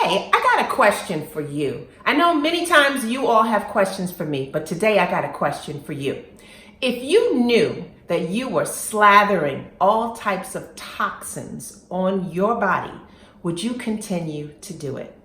Hey, I got a question for you. I know many times you all have questions for me, but today I got a question for you. If you knew that you were slathering all types of toxins on your body, would you continue to do it?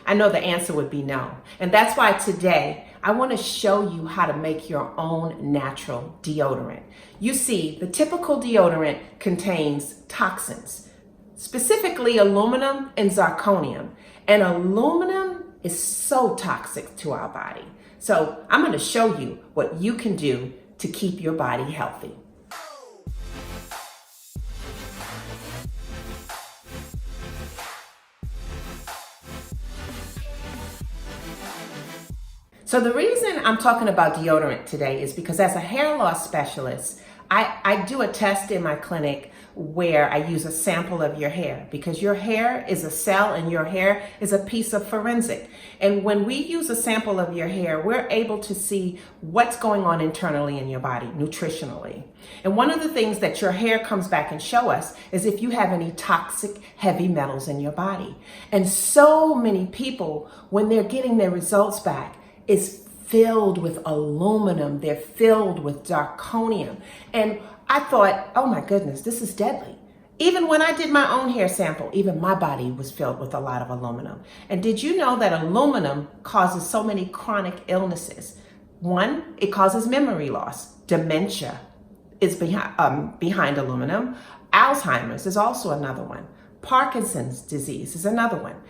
I know the answer would be no. And that's why today I want to show you how to make your own natural deodorant. You see, the typical deodorant contains toxins, specifically aluminum and zirconium. And aluminum is so toxic to our body. So I'm going to show you what you can do to keep your body healthy. So the reason I'm talking about deodorant today is because as a hair loss specialist, I do a test in my clinic where I use a sample of your hair, because your hair is a cell and your hair is a piece of forensic. And when we use a sample of your hair, we're able to see what's going on internally in your body, nutritionally. And one of the things that your hair comes back and show us is if you have any toxic heavy metals in your body. And so many people, when they're getting their results back, is filled with aluminum, they're filled with zirconium. And I thought, oh my goodness, this is deadly. Even when I did my own hair sample, even my body was filled with a lot of aluminum. And did you know that aluminum causes so many chronic illnesses? One, it causes memory loss. Dementia is behind aluminum. Alzheimer's is also another one. Parkinson's disease is another one.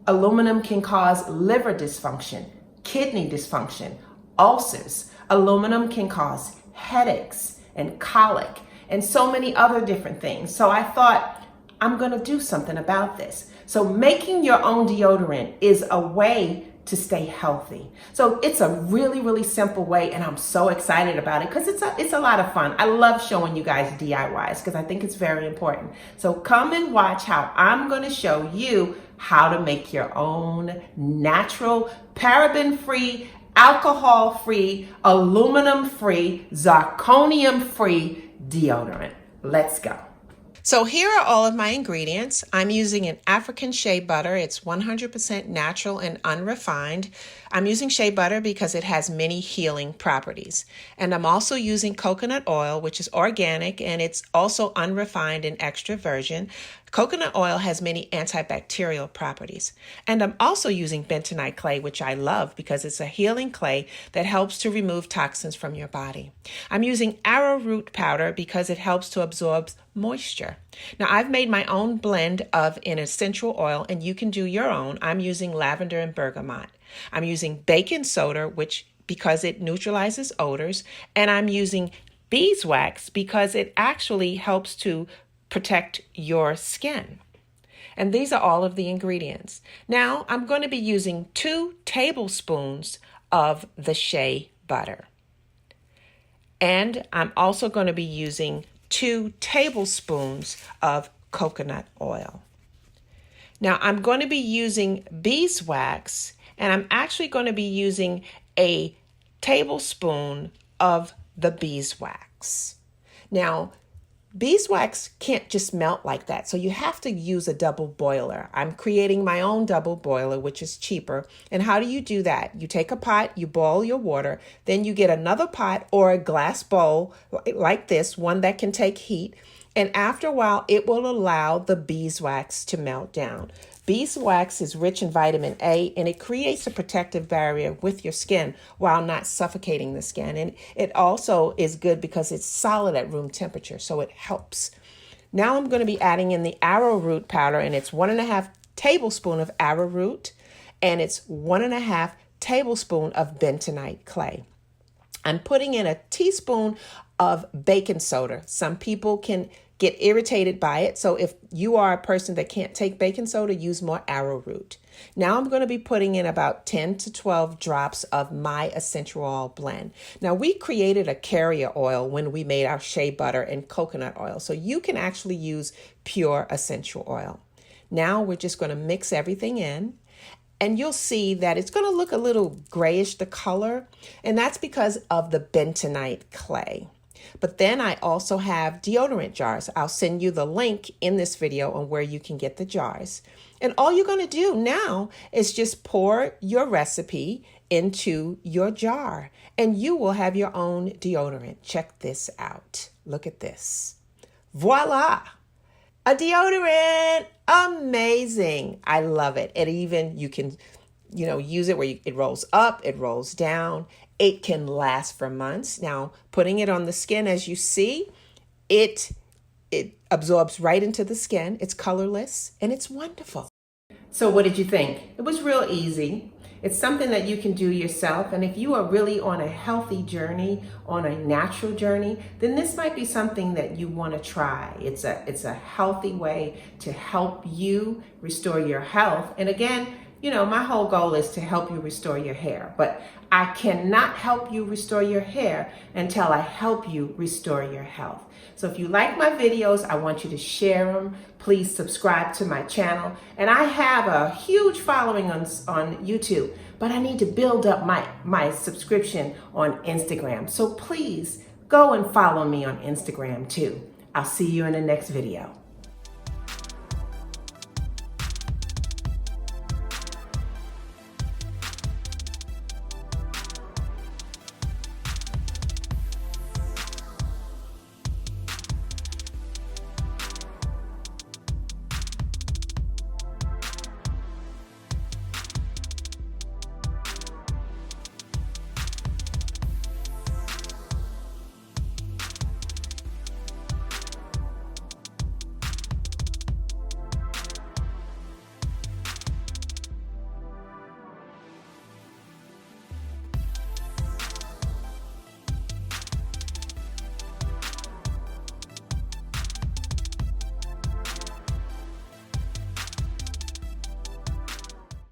Aluminum can cause liver dysfunction, kidney dysfunction, ulcers. Aluminum can cause headaches and colic and so many other different things. So I thought, I'm going to do something about this. So making your own deodorant is a way to stay healthy. So it's a really, really simple way, and I'm so excited about it because it's a lot of fun. I love showing you guys DIYs because I think it's very important. So come and watch how I'm going to show you how to make your own natural, paraben-free, alcohol-free, aluminum-free, zirconium-free deodorant. Let's go. So here are all of my ingredients. I'm using an African shea butter. It's 100% natural and unrefined. I'm using shea butter because it has many healing properties. And I'm also using coconut oil, which is organic, and it's also unrefined and extra virgin. Coconut oil has many antibacterial properties. And I'm also using bentonite clay, which I love because it's a healing clay that helps to remove toxins from your body. I'm using arrowroot powder because it helps to absorb moisture. Now, I've made my own blend of an essential oil, and you can do your own. I'm using lavender and bergamot. I'm using baking soda, because it neutralizes odors, and I'm using beeswax because it actually helps to protect your skin. And these are all of the ingredients. Now, I'm going to be using 2 tablespoons of the shea butter. And I'm also going to be using 2 tablespoons of coconut oil. Now, I'm going to be using beeswax, and I'm actually going to be using a tablespoon of the beeswax. Now, beeswax can't just melt like that, so you have to use a double boiler. I'm creating my own double boiler, which is cheaper. And how do you do that? You take a pot, you boil your water, then you get another pot or a glass bowl like this, one that can take heat. And after a while, it will allow the beeswax to melt down. Beeswax is rich in vitamin A, and it creates a protective barrier with your skin while not suffocating the skin. And it also is good because it's solid at room temperature, so it helps. Now I'm going to be adding in the arrowroot powder, and it's 1.5 tablespoon of arrowroot, and it's 1.5 tablespoon of bentonite clay. I'm putting in a teaspoon of baking soda. Some people can get irritated by it. So if you are a person that can't take baking soda, use more arrowroot. Now I'm going to be putting in about 10 to 12 drops of my essential oil blend. Now we created a carrier oil when we made our shea butter and coconut oil. So you can actually use pure essential oil. Now we're just going to mix everything in. And you'll see that it's going to look a little grayish, the color. And that's because of the bentonite clay. But then I also have deodorant jars. I'll send you the link in this video on where you can get the jars. And all you're going to do now is just pour your recipe into your jar and you will have your own deodorant. Check this out. Look at this. Voila! A deodorant. Amazing. I love it. And even you can, use it where it rolls up, it rolls down. It can last for months. Now, putting it on the skin, as you see, it absorbs right into the skin. It's colorless and it's wonderful. So what did you think? It was real easy. It's something that you can do yourself. And if you are really on a healthy journey, on a natural journey, then this might be something that you want to try. It's a healthy way to help you restore your health. And again, my whole goal is to help you restore your hair, but I cannot help you restore your hair until I help you restore your health. So if you like my videos, I want you to share them. Please subscribe to my channel. And I have a huge following on YouTube, but I need to build up my subscription on Instagram. So please go and follow me on Instagram too. I'll see you in the next video.